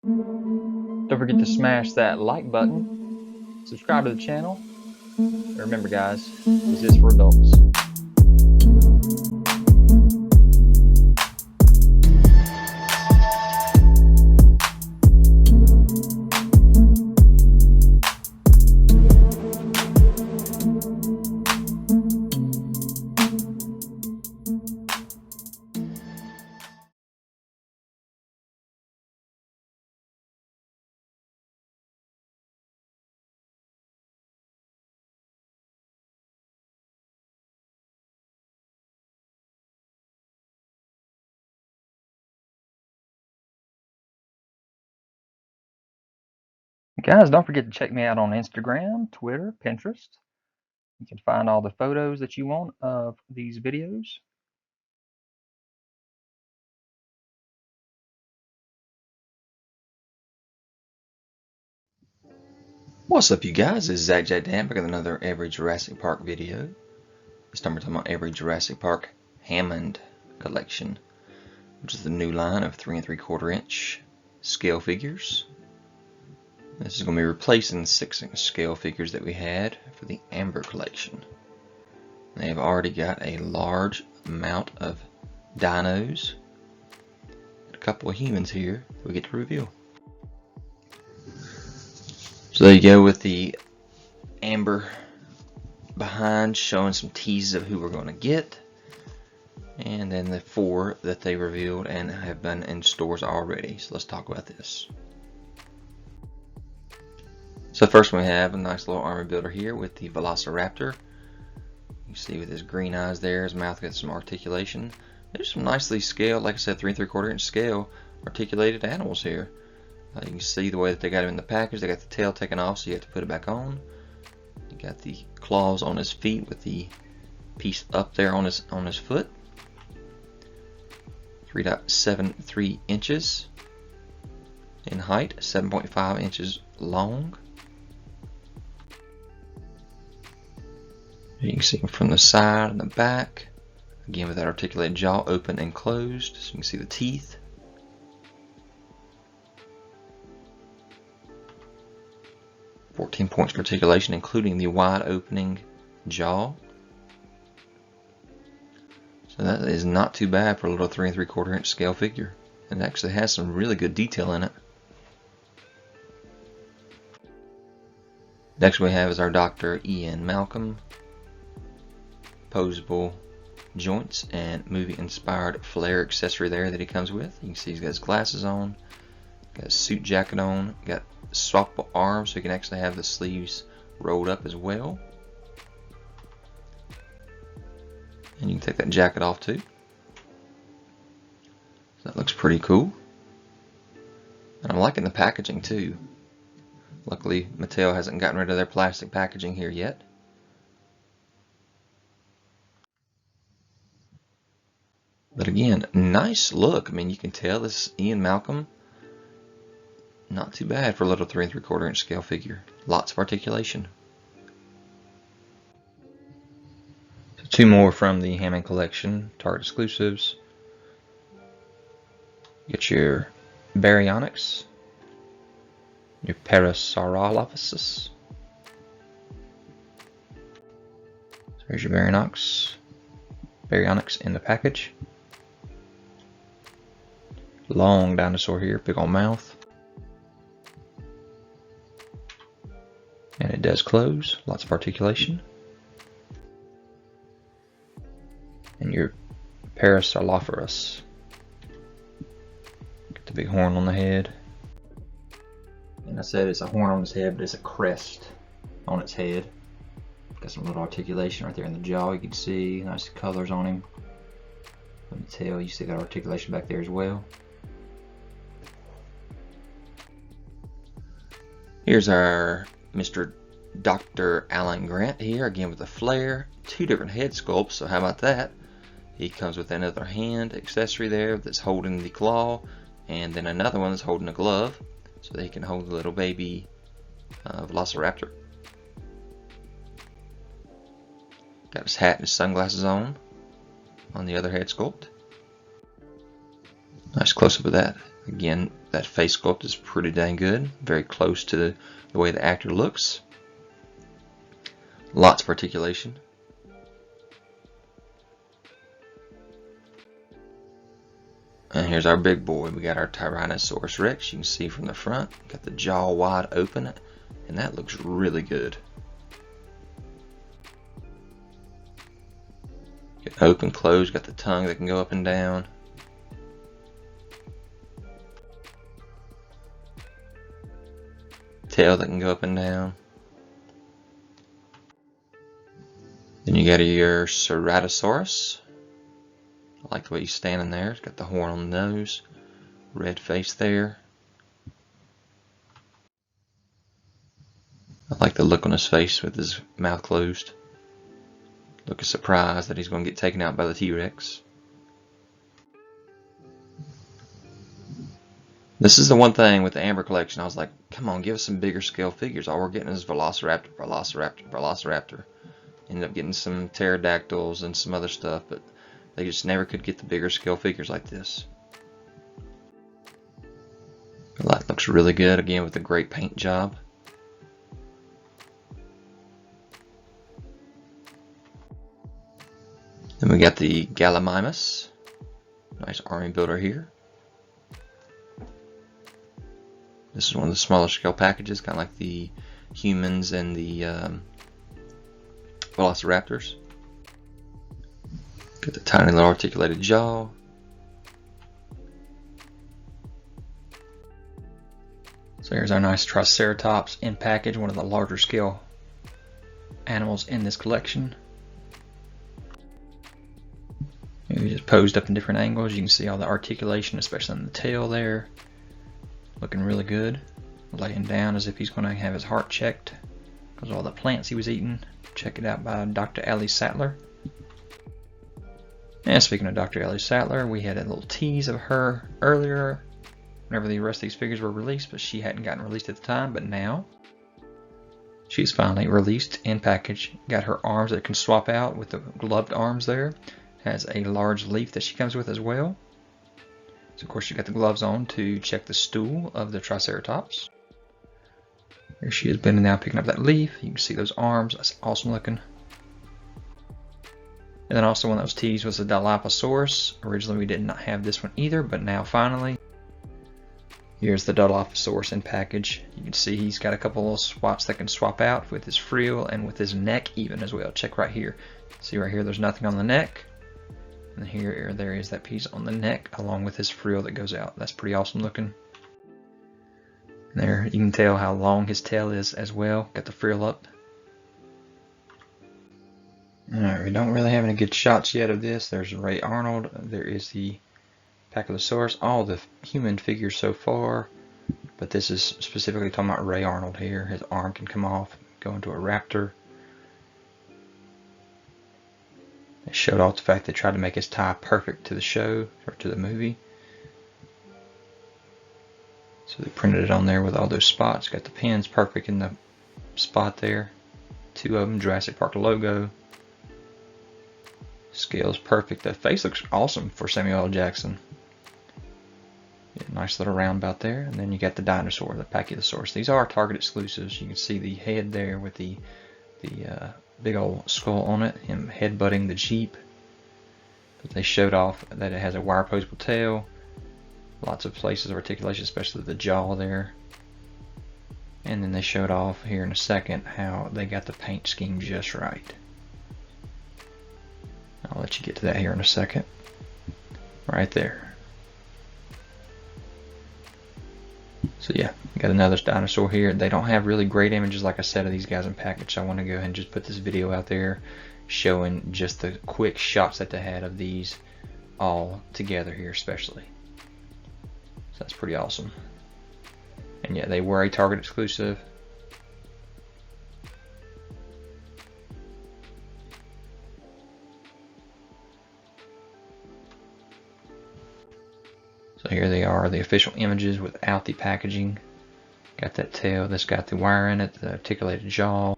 Don't forget to smash that like button, subscribe to the channel, and remember guys, this is for adults. Guys, don't forget to check me out on Instagram, Twitter, Pinterest. You can find all the photos that you want of these videos. What's up you guys, this is ZacJacDan back with another Every Jurassic Park video. This time we're talking about Every Jurassic Park Hammond collection, which is the new line of 3 3/4 inch scale figures. This is going to be replacing the 6-inch scale figures that we had for the Amber collection. They've already got a large amount of dinos and a couple of humans here that we get to reveal. So there you go with the Amber behind, showing some teases of who we're going to get, and then the 4 that they revealed and have been in stores already. So let's talk about this. So first we have a nice little armor builder here with the Velociraptor. You see with his green eyes there, his mouth got some articulation. There's some nicely scaled, like I said, 3 3/4 inch scale articulated animals here. You can see the way that they got him in the package. They got the tail taken off, so you have to put it back on. You got the claws on his feet with the piece up there on his foot. 3.73 inches in height, 7.5 inches long. You can see him from the side and the back. Again with that articulated jaw open and closed, so you can see the teeth. .14 points for articulation, including the wide opening jaw. So that is not too bad for a little 3 3/4 inch scale figure. And it actually has some really good detail in it. Next we have is our Dr. Ian Malcolm. Posable joints and movie inspired flare accessory there that he comes with. You can see he's got his glasses on, got his suit jacket on, got swappable arms so you can actually have the sleeves rolled up as well. And you can take that jacket off too. So that looks pretty cool. And I'm liking the packaging too. Luckily Mattel hasn't gotten rid of their plastic packaging here yet. But again, nice look. I mean, you can tell this is Ian Malcolm. Not too bad for a little 3 3/4 inch scale figure. Lots of articulation. So 2 more from the Hammond collection, Target exclusives. Get your baryonyx, your parasaurus. So here's your baryonyx in the package. Long dinosaur here, big old mouth. And it does close, lots of articulation. And your parasaurus. Got the big horn on the head. And I said it's a horn on its head, but it's a crest on its head. Got some little articulation right there in the jaw, you can see. Nice colors on him. On the tail, you see that articulation back there as well. Here's our Mr. Dr. Alan Grant here, again with the flare. 2 different head sculpts, so how about that? He comes with another hand accessory there that's holding the claw, and then another one that's holding a glove, so they can hold the little baby Velociraptor. Got his hat and his sunglasses on the other head sculpt. Nice close up of that Again, that face sculpt is pretty dang good. Very close to the way the actor looks. Lots of articulation. And here's our big boy. We got our Tyrannosaurus Rex. You can see from the front. Got the jaw wide open. And that looks really good. Got open, closed. Got the tongue that can go up and down. Tail that can go up and down. Then you got your ceratosaurus. I like the way he's standing there. He's got the horn on the nose, red face there. I like the look on his face with his mouth closed. Look of surprise that he's going to get taken out by the T-Rex. This is the one thing with the Amber collection. I was like, come on, give us some bigger scale figures. All we're getting is Velociraptor. Ended up getting some pterodactyls and some other stuff, but they just never could get the bigger scale figures like this. That looks really good, again with a great paint job. Then we got the gallimimus. Nice army builder here. This is one of the smaller scale packages, kind of like the humans and the Velociraptors. Got the tiny little articulated jaw. So here's our nice triceratops in package, one of the larger scale animals in this collection. We just posed up in different angles. You can see all the articulation, especially on the tail there. Looking really good. Laying down as if he's going to have his heart checked because of all the plants he was eating. Check it out by Dr. Ellie Sattler. And speaking of Dr. Ellie Sattler, we had a little tease of her earlier whenever the rest of these figures were released, but she hadn't gotten released at the time, but now she's finally released in package. Got her arms that can swap out with the gloved arms there. Has a large leaf that she comes with as well. So of course you got the gloves on to check the stool of the Triceratops. Here she is bending down picking up that leaf. You can see those arms. That's awesome looking. And then also one that was teased was the Dilophosaurus. Originally we did not have this one either, but now finally. Here's the Dilophosaurus in package. You can see he's got a couple little spots that can swap out with his frill and with his neck even as well. Check right here. See right here there's nothing on the neck. And here there is that piece on the neck along with his frill that goes out. That's pretty awesome looking. And there you can tell how long his tail is as well. Got the frill up. Alright, we don't really have any good shots yet of this. There's Ray Arnold. There is the pachythosaurus. All the human figures so far. But this is specifically talking about Ray Arnold here. His arm can come off, go into a raptor. They showed off the fact they tried to make his tie perfect to the show, or to the movie. So they printed it on there with all those spots. Got the pins perfect in the spot there. Two of them, Jurassic Park logo. Scale's perfect. The face looks awesome for Samuel L. Jackson. Yeah, nice little roundabout there. And then you got the dinosaur, the pachythosaurus. These are Target exclusives. You can see the head there with the big old skull on it, him headbutting the Jeep. But they showed off that it has a wire opposable tail, lots of places of articulation, especially the jaw there. And then they showed off here in a second how they got the paint scheme just right. I'll let you get to that here in a second. Right there. So yeah, we got another dinosaur here. They don't have really great images, like I said, of these guys in package. So I want to go ahead and just put this video out there showing just the quick shots that they had of these all together here especially. So that's pretty awesome. And yeah, they were a Target exclusive. So here they are, the official images without the packaging. Got that tail, that's got the wire in it, the articulated jaw.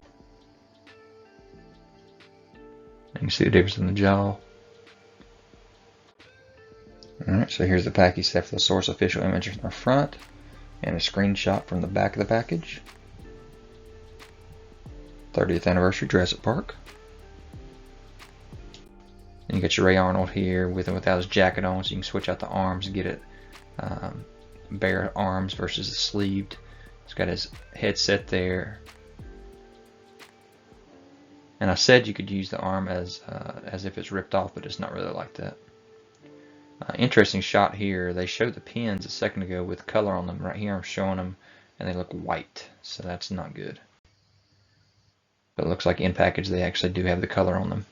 You can see the difference in the jaw. Alright, so here's the pachycephalosaurus official image in the front and a screenshot from the back of the package. 30th anniversary Jurassic Park. And you got your Ray Arnold here with and without his jacket on, so you can switch out the arms and get it bare arms versus the sleeved. He's got his headset there. And I said you could use the arm as if it's ripped off, but it's not really like that. Interesting shot here. They showed the pins a second ago with color on them. Right here I'm showing them and they look white, so that's not good. But it looks like in package they actually do have the color on them.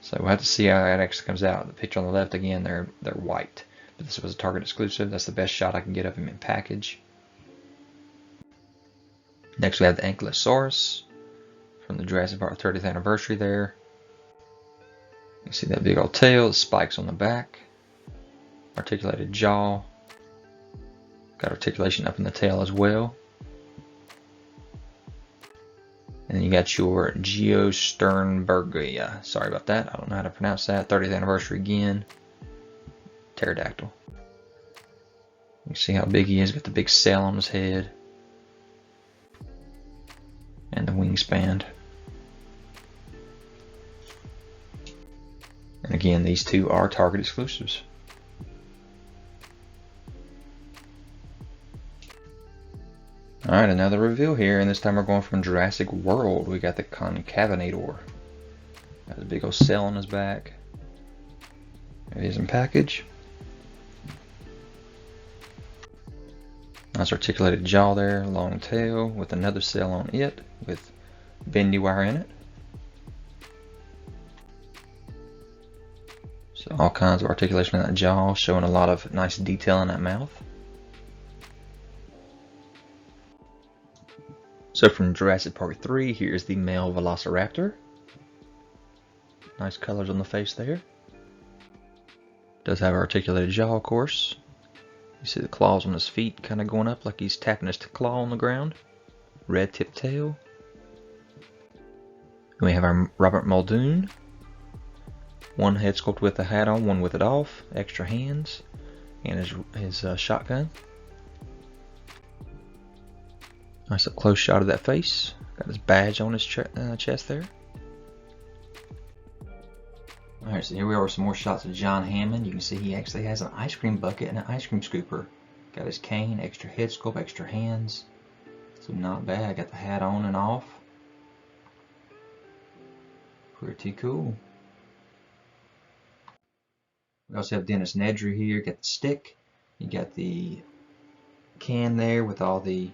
So we'll have to see how that actually comes out. The picture on the left, again, they're white. But this was a Target exclusive. That's the best shot I can get of them in package. Next we have the ankylosaurus from the Jurassic Park 30th anniversary there. You see that big old tail, the spikes on the back, articulated jaw, got articulation up in the tail as well. And then you got your geosterbergia. Sorry about that, I don't know how to pronounce that. 30th anniversary again. Pterodactyl. You can see how big he is, got the big sail on his head. And the wingspan. And again, these two are Target exclusives. Alright, another reveal here, and this time we're going from Jurassic World. We got the convater. Got a big old sail on his back. There it is in package. Nice articulated jaw there, long tail with another sail on it with bendy wire in it. So all kinds of articulation in that jaw, showing a lot of nice detail in that mouth. So from Jurassic Park 3, here's the male Velociraptor. Nice colors on the face there. Does have an articulated jaw, of course. You see the claws on his feet kind of going up like he's tapping his claw on the ground. Red tip tail. And we have our Robert Muldoon. One head sculpt with the hat on, one with it off. Extra hands. And his shotgun. Nice up close shot of that face. Got his badge on his chest there. Alright, so here we are with some more shots of John Hammond. You can see he actually has an ice cream bucket and an ice cream scooper. Got his cane, extra head sculpt, extra hands. So not bad. Got the hat on and off. Pretty cool. We also have Dennis Nedry here. Got the stick. You got the can there with all the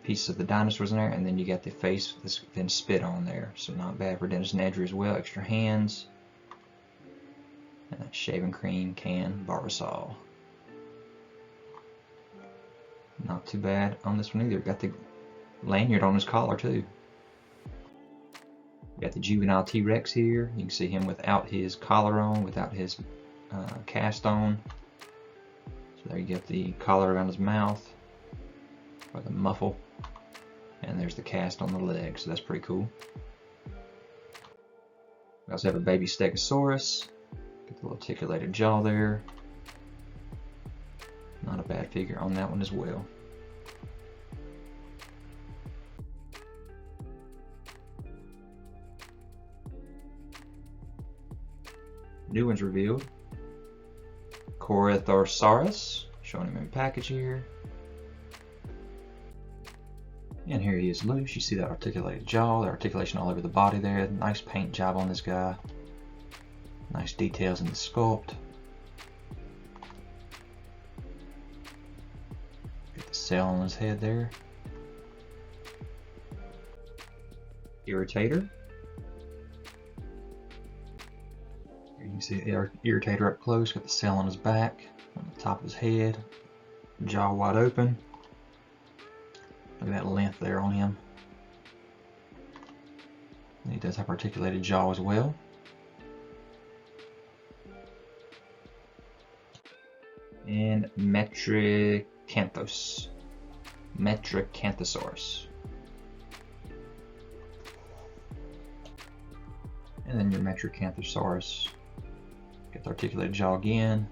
pieces of the dinosaurs in there, and then you got the face that's been spit on there. So not bad for Dennis Nedry as well. Extra hands. And that shaving cream can bar saw. Not too bad on this one either. Got the lanyard on his collar too. Got the juvenile T-Rex here. You can see him without his collar on, without his cast on. So there you get the collar around his mouth, or the muffle, and there's the cast on the leg. So that's pretty cool. We also have a baby Stegosaurus. Get the little articulated jaw there. Not a bad figure on that one as well. New ones revealed. Carnotosaurus, showing him in package here. And here he is loose. You see that articulated jaw, the articulation all over the body there. Nice paint job on this guy. Nice details in the sculpt. Get the sail on his head there. Irrtotar. Here you can see the Irrtotar up close. Got the sail on his back, on the top of his head, jaw wide open. Look at that length there on him. And he does have articulated jaw as well. And metricalcanthosaurus. And then your metricalcanthosaurus. Get the articulated jaw again.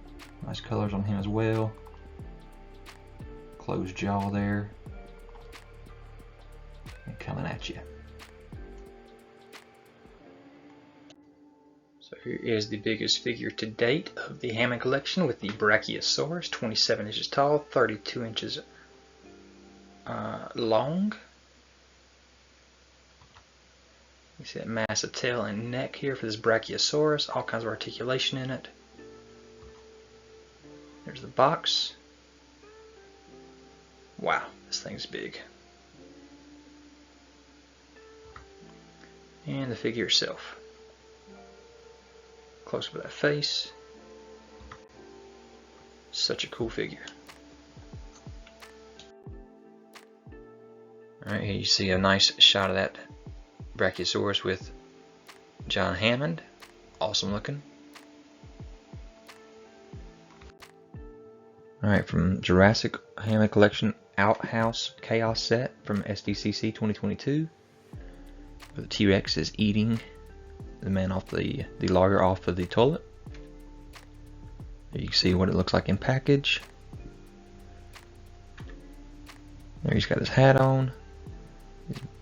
Nice colors on him as well. Closed jaw there. And coming at you. So here is the biggest figure to date of the Hammond collection with the brachiosaurus, 27 inches tall, 32 inches long. You see that massive tail and neck here for this brachiosaurus, all kinds of articulation in it. There's the box. Wow, this thing's big. And the figure itself. Close up of that face. Such a cool figure. Alright, here you see a nice shot of that brachiosaurus with John Hammond. Awesome looking. Alright, from Jurassic Hammond Collection Outhouse Chaos Set from SDCC 2022. The T-Rex is eating the man off the lawyer off of the toilet. There you can see what it looks like in package. There he's got his hat on,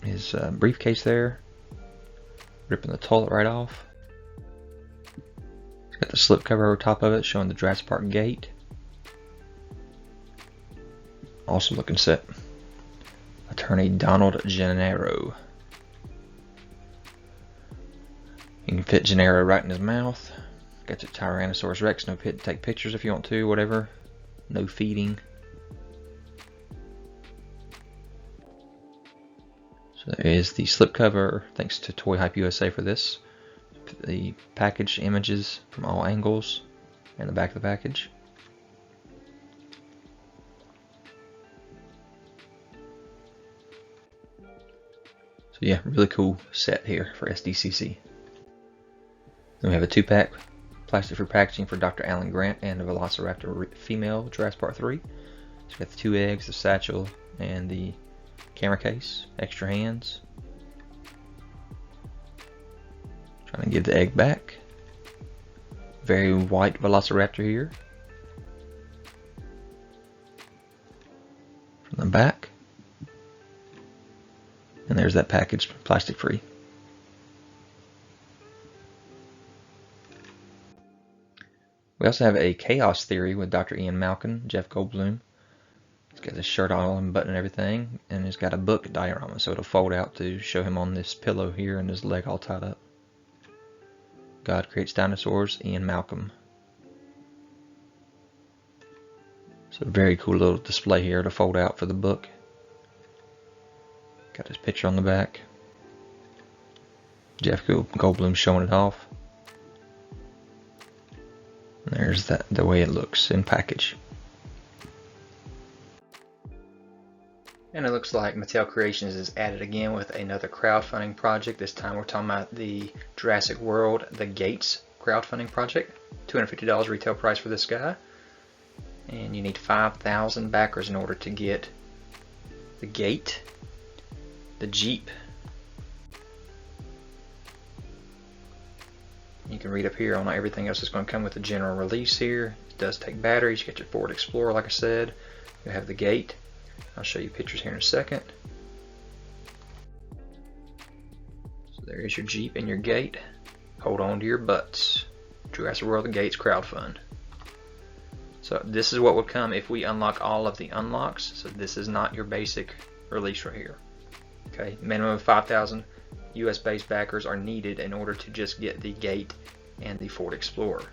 his briefcase there, ripping the toilet right off. He's got the slip cover over top of it showing the Jurassic Park gate. Awesome looking set. Attorney Donald Gennaro. You can fit Gennaro right in his mouth. Got your Tyrannosaurus Rex, no pit, take pictures if you want to, whatever. No feeding. So there is the slipcover, thanks to Toy Hype USA for this. The package images from all angles and the back of the package. So yeah, really cool set here for SDCC. Then we have a 2-pack plastic-free packaging for Dr. Alan Grant and the Velociraptor female Jurassic Park 3. So we got the 2 eggs, the satchel, and the camera case. Extra hands. Trying to give the egg back. Very white Velociraptor here. From the back. And there's that package, plastic-free. We also have a Chaos Theory with Dr. Ian Malkin, Jeff Goldblum. He's got his shirt on and button and everything, and he's got a book diorama, so it'll fold out to show him on this pillow here and his leg all tied up. God Creates Dinosaurs, Ian Malcolm. So a very cool little display here to fold out for the book. Got his picture on the back. Jeff Goldblum showing it off. And there's the way it looks in package. And it looks like Mattel Creations is at it again with another crowdfunding project. This time we're talking about the Jurassic World The Gates crowdfunding project. $250 retail price for this guy. And you need 5,000 backers in order to get the gate, the Jeep. You can read up here on everything else that's going to come with the general release here. It does take batteries. You get your Ford Explorer, like I said. You have the gate. I'll show you pictures here in a second. So there is your Jeep and your gate. Hold on to your butts. Jurassic World The Gates crowdfund. So this is what will come if we unlock all of the unlocks. So this is not your basic release right here. Okay, minimum of 5,000 US based backers are needed in order to just get the gate and the Ford Explorer.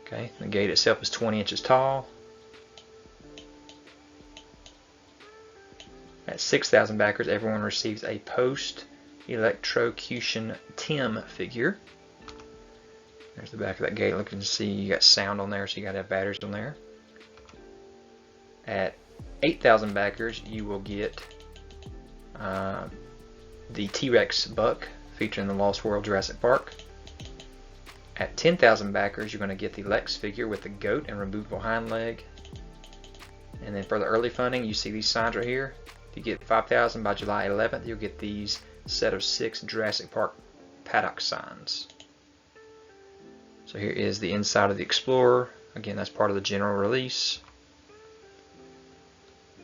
Okay, the gate itself is 20 inches tall. At 6,000 backers, everyone receives a post-electrocution Tim figure. There's the back of that gate. Look, you can see you got sound on there, so you got to have batteries on there. At 8,000 backers, you will get the T-Rex buck featuring the Lost World Jurassic Park. At 10,000 backers, you're going to get the Lex figure with the goat and removable hind leg. And then for the early funding, you see these signs right here. If you get 5,000 by July 11th, you'll get these set of 6 Jurassic Park paddock signs. So here is the inside of the Explorer. Again, that's part of the general release.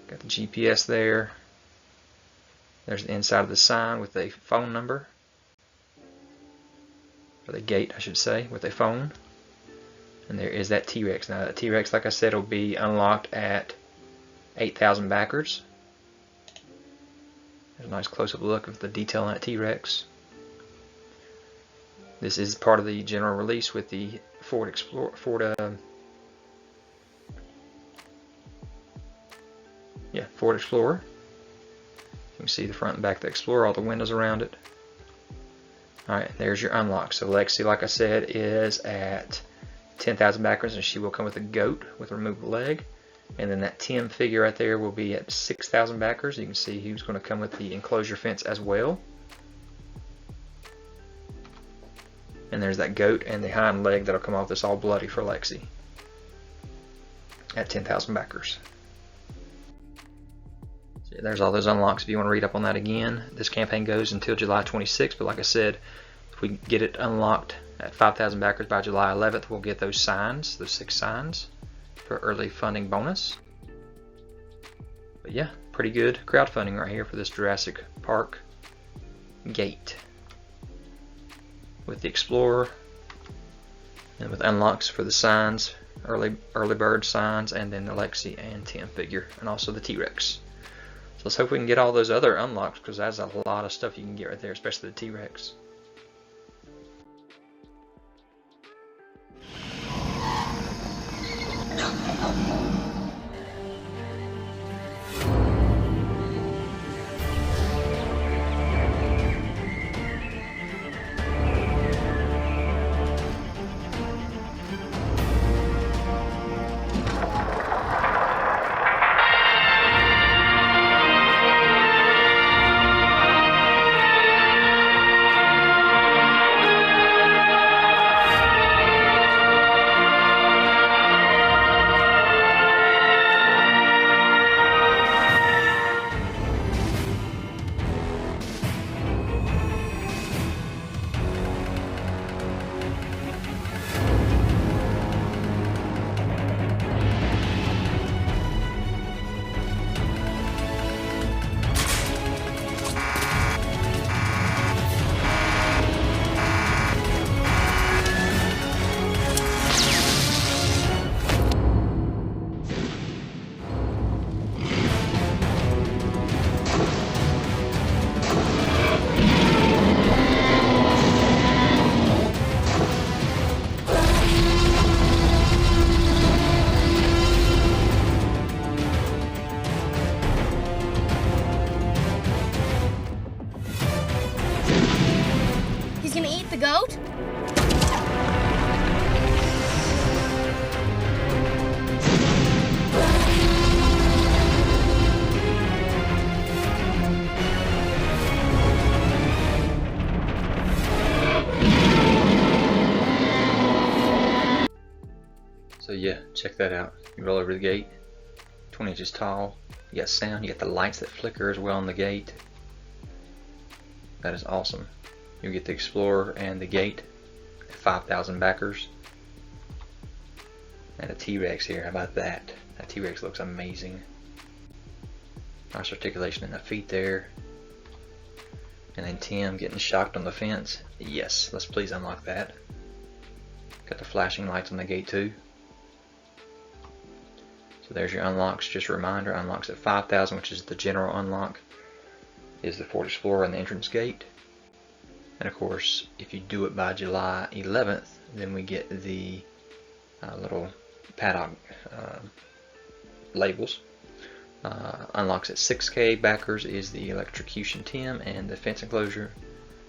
Got the GPS there. There's the inside of the sign with a phone number. Or the gate, I should say, with a phone. And there is that T-Rex. Now that T-Rex, like I said, will be unlocked at 8,000 backers. There's a nice close-up look of the detail on that T-Rex. This is part of the general release with the Ford Explorer. Ford Explorer. You can see the front and back of the Explorer, all the windows around it. Alright, there's your unlock. So Lexi, like I said, is at 10,000 backers, and she will come with a goat with a removable leg. And then that Tim figure right there will be at 6,000 backers. You can see he's going to come with the enclosure fence as well. And there's that goat and the hind leg that'll come off this all bloody for Lexi at 10,000 backers. So there's all those unlocks if you want to read up on that again. This campaign goes until July 26th, but like I said, if we get it unlocked at 5,000 backers by July 11th, we'll get those signs, those 6 signs, for early funding bonus. But yeah, pretty good crowdfunding right here for this Jurassic Park gate with the Explorer and with unlocks for the signs, early bird signs, and then the Lexi and Tim figure, and also the T-Rex. So let's hope we can get all those other unlocks, because that's a lot of stuff you can get right there, especially the T-Rex. The goat? So yeah, check that out. You roll over the gate, 20 inches tall. You got sound, you got the lights that flicker as well on the gate. That is awesome. You'll get the Explorer and the gate at 5,000 backers. And a T-Rex here, how about that? That T-Rex looks amazing. Nice articulation in the feet there. And then Tim getting shocked on the fence. Yes, let's please unlock that. Got the flashing lights on the gate too. So there's your unlocks. Just a reminder, unlocks at 5,000, which is the general unlock, is the Ford Explorer and the entrance gate. And of course, if you do it by July 11th, then we get the little paddock labels. Unlocks at 6K backers is the electrocution Tim and the fence enclosure.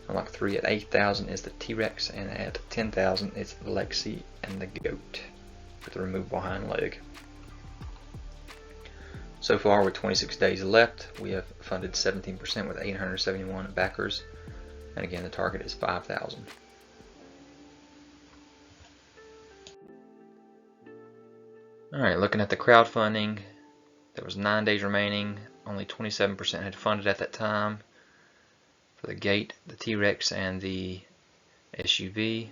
Unlock 3 at 8,000 is the T-Rex, and at 10,000 it's the Lexi and the goat with the removable hind leg. So far, with 26 days left, we have funded 17% with 871 backers. And again, the target is 5,000. Alright, looking at the crowdfunding, there was 9 days remaining. Only 27% had funded at that time for the gate, the T-Rex, and the SUV.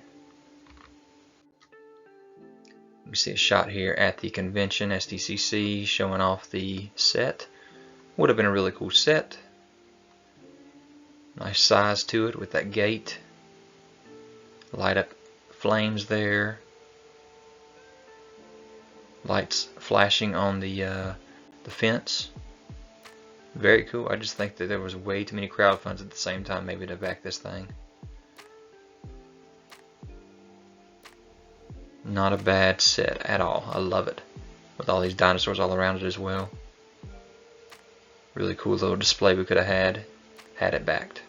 You can see a shot here at the convention, SDCC, showing off the set. Would have been a really cool set. Nice size to it with that gate. Light up flames there. Lights flashing on the fence. Very cool. I just think that there was way too many crowd funds at the same time maybe to back this thing. Not a bad set at all. I love it. With all these dinosaurs all around it as well. Really cool little display we could have had it backed.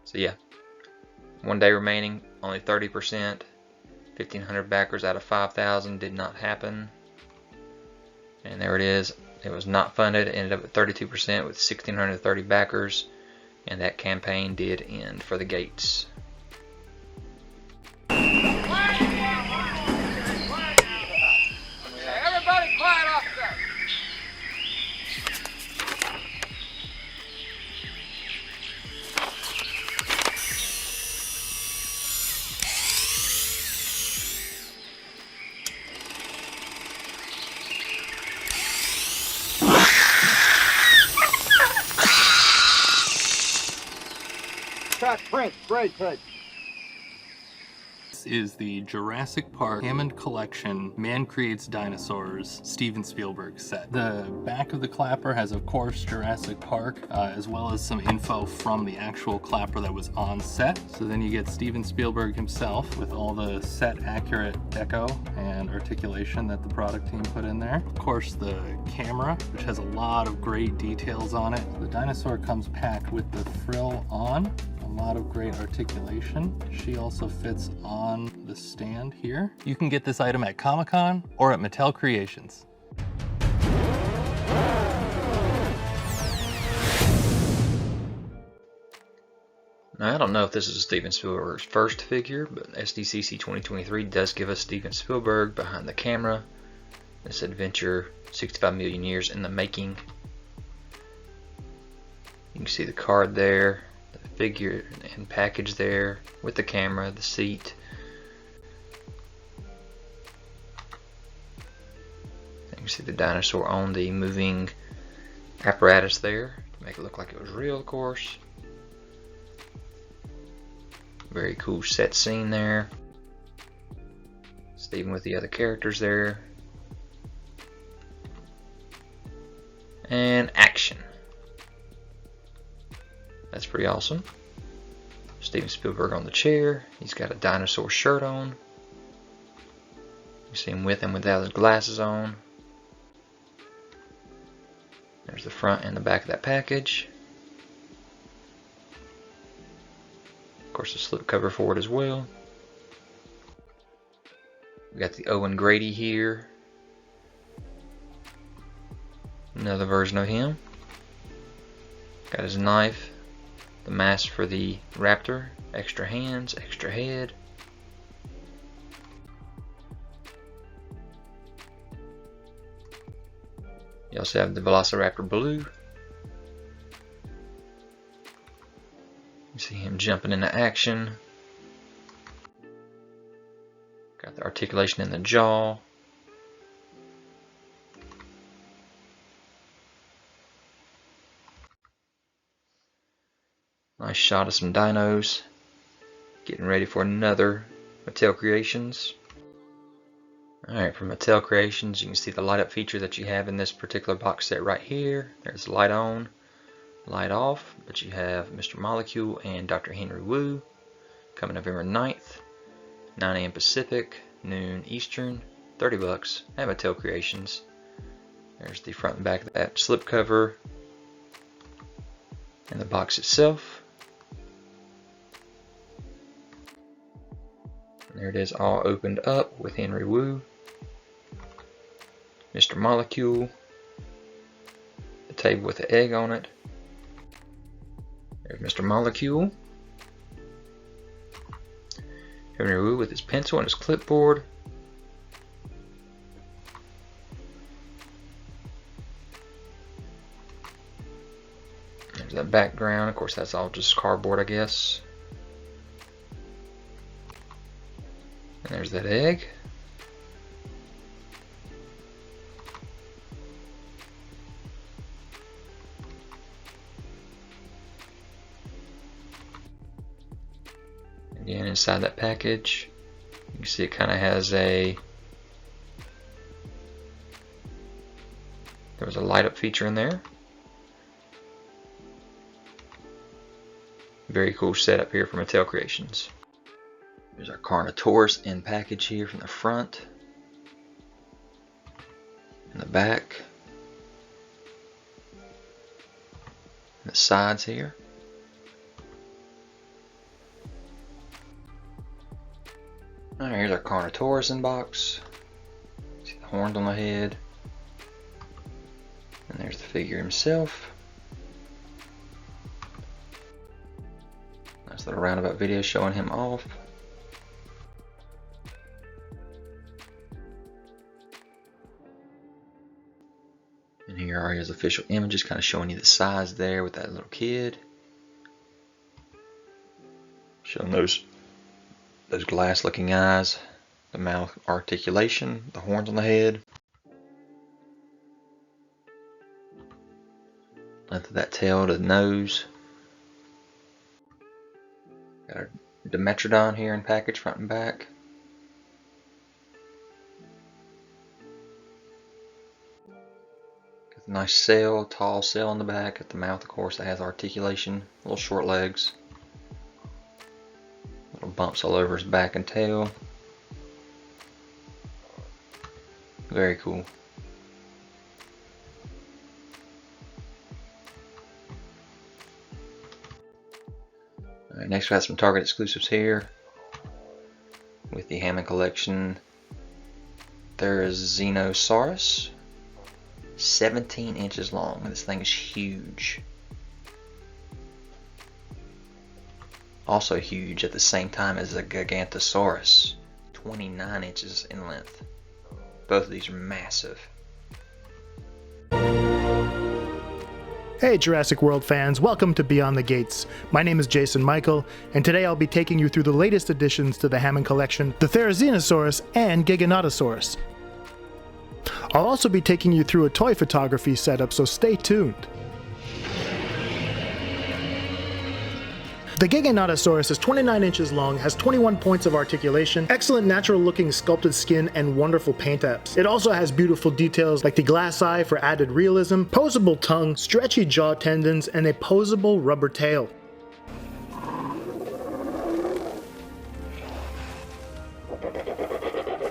So yeah, 1 day remaining, only 30%, 1,500 backers out of 5,000 did not happen. And there it is. It was not funded. It ended up at 32% with 1,630 backers, and that campaign did end for the gates. Everybody quiet off there. Print, great, good. This is the Jurassic Park Hammond Collection Man Creates Dinosaurs Steven Spielberg set. The back of the clapper has, of course, Jurassic Park, as well as some info from the actual clapper that was on set. So then you get Steven Spielberg himself with all the set accurate deco and articulation that the product team put in there. Of course, the camera, which has a lot of great details on it. The dinosaur comes packed with the frill on. A lot of great articulation. She also fits on the stand here. You can get this item at Comic-Con or at Mattel Creations. Now, I don't know if this is Steven Spielberg's first figure, but SDCC 2023 does give us Steven Spielberg behind the camera. This adventure, 65 million years in the making. You can see the card there. Figure and package there with the camera, the seat. You can see the dinosaur on the moving apparatus there to make it look like it was real, of course. Very cool set scene there. Steven with the other characters there. And action. That's pretty awesome. Steven Spielberg on the chair. He's got a dinosaur shirt on. You see him with and without his glasses on. There's the front and the back of that package. Of course, the slip cover for it as well. We got the Owen Grady here. Another version of him. Got his knife. The mask for the raptor, extra hands, extra head. You also have the Velociraptor blue. You see him jumping into action. Got the articulation in the jaw. Nice shot of some dinos. Getting ready for another Mattel Creations. Alright, from Mattel Creations, you can see the light up feature that you have in this particular box set right here. There's light on, light off, but you have Mr. Molecule and Dr. Henry Wu. coming November 9th, 9 a.m. Pacific, noon Eastern, 30 bucks. Mattel Creations. There's the front and back of that slipcover and the box itself. And there it is, all opened up with Henry Wu, Mr. Molecule, the table with the egg on it. There's Mr. Molecule, Henry Wu with his pencil and his clipboard. There's that background. Of course, that's all just cardboard, I guess. And there's that egg. Again, inside that package, you can see it kind of has there was a light up feature in there. Very cool setup here for Mattel Creations. There's our Carnotaurus in package here from the front and the back and the sides here. Alright, here's our Carnotaurus in box. See the horns on the head. And there's the figure himself. Nice little roundabout video showing him off. And here are his official images, kind of showing you the size there with that little kid. Showing those glass looking eyes, the mouth articulation, the horns on the head. Length of that tail to the nose. Got our Dimetodon here in package, front and back. Got the nice sail, tall sail on the back. At the mouth, of course, that has articulation, little short legs. Little bumps all over his back and tail. Very cool. Alright, next we have some Target exclusives here with the Hammond collection. Therizinosaurus, 17 inches long. This thing is huge. Also huge at the same time as the gigantosaurus, 29 inches in length. Both of these are massive. Hey Jurassic World fans, welcome to Beyond the Gates. My name is Jason Michael, and today I'll be taking you through the latest additions to the Hammond collection, the Therizinosaurus and gigantosaurus. I'll also be taking you through a toy photography setup, so stay tuned. The gigantosaurus is 29 inches long, has 21 points of articulation, excellent natural looking sculpted skin, and wonderful paint apps. It also has beautiful details like the glass eye for added realism, posable tongue, stretchy jaw tendons, and a posable rubber tail.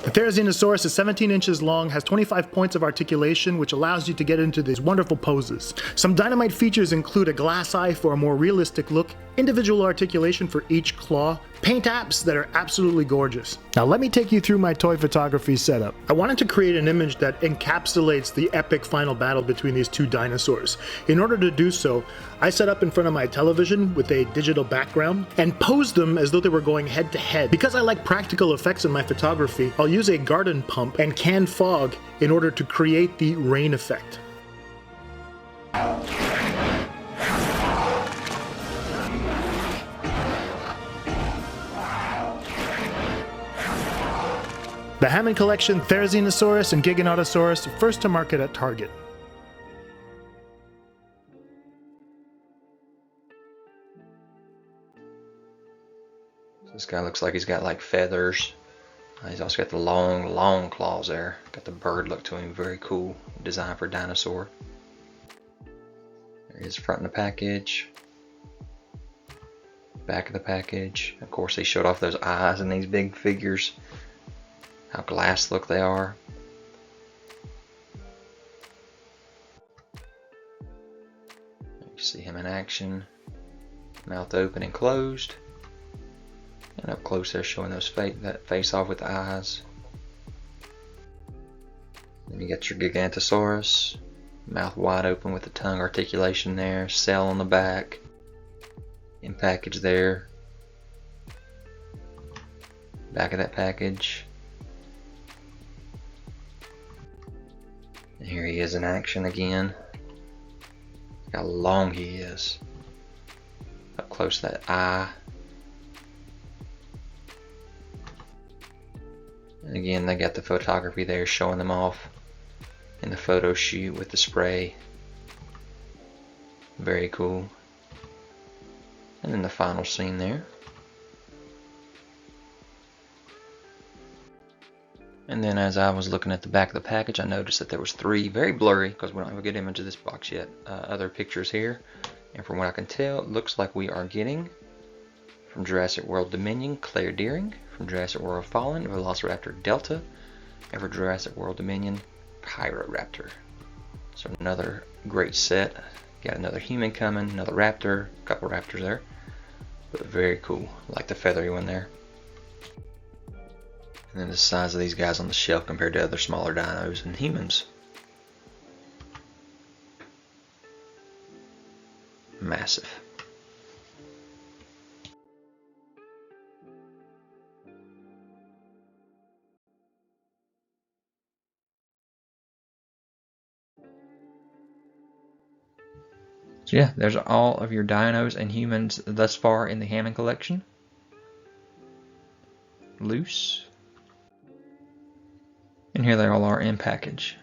The Therizinosaurus is 17 inches long, has 25 points of articulation, which allows you to get into these wonderful poses. Some dynamite features include a glass eye for a more realistic look, individual articulation for each claw, paint apps that are absolutely gorgeous. Now let me take you through my toy photography setup. I wanted to create an image that encapsulates the epic final battle between these two dinosaurs. In order to do so, I set up in front of my television with a digital background and posed them as though they were going head to head. Because I like practical effects in my photography, I'll use a garden pump and canned fog in order to create the rain effect. The Hammond collection, Therizinosaurus and gigantosaurus, first to market at Target. This guy looks like he's got like feathers. He's also got the long claws there. Got the bird look to him, very cool design for a dinosaur. There he is, front in the package. back of the package. Of course, they showed off those eyes in these big figures, how glass look they are. You see him in action, mouth open and closed, and up close they're showing those that face off with the eyes. Then you got your gigantosaurus, mouth wide open with the tongue articulation there, cell on the back, in package there, back of that package. And here he is in action again. Look how long he is. Up close that eye. And again, they got the photography there showing them off in the photo shoot with the spray. Very cool. And then the final scene there. And then as I was looking at the back of the package, I noticed that there was 3, very blurry because we don't have a good image of this box yet, other pictures here. And from what I can tell, it looks like we are getting, from Jurassic World Dominion, Claire Deering, from Jurassic World Fallen, Velociraptor Delta, and for Jurassic World Dominion, Raptor. So another great set. Got another human coming, another raptor, a couple raptors there. But very cool, like the feathery one there. And then the size of these guys on the shelf compared to other smaller dinos and humans. Massive. So yeah, there's all of your dinos and humans thus far in the Hammond collection. Loose. And here they all are in package.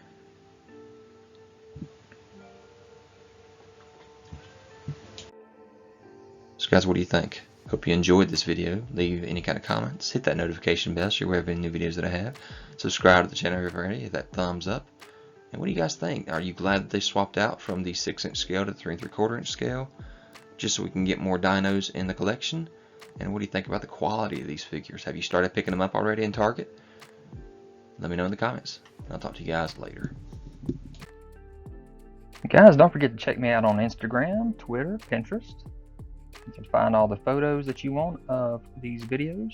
So guys, what do you think? Hope you enjoyed this video. Leave any kind of comments. Hit that notification bell so you're aware of any new videos that I have. Subscribe to the channel if you've already. Hit that thumbs up. And what do you guys think? Are you glad that they swapped out from the 6-inch scale to the 3 3/4 inch scale? Just so we can get more dinos in the collection? And what do you think about the quality of these figures? Have you started picking them up already in Target? Let me know in the comments. I'll talk to you guys later. Guys, don't forget to check me out on Instagram, Twitter, Pinterest. You can find all the photos that you want of these videos.